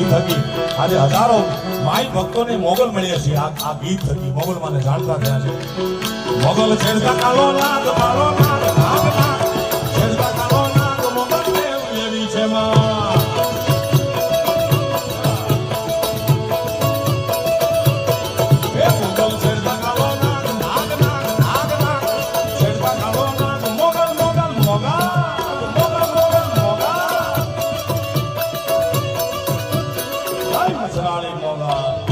થકી આજે હજારો માઈ ભક્તોને મોગલ મળ્યા છે આ ગીત થકી મોગલ માને જાણતા થયા છે મોગલ છેડતા કાલો નાગ મારો નાગ નાગ નાગ છેડતા કાલો નાગ મોગલ દેવ એવી છે માં એ મોગલ છેડતા કાલો નાગ નાગ નાગ નાગ નાગ છેડતા કાલો નાગ મોગલ મોગલ મોગલ Machirali Moga.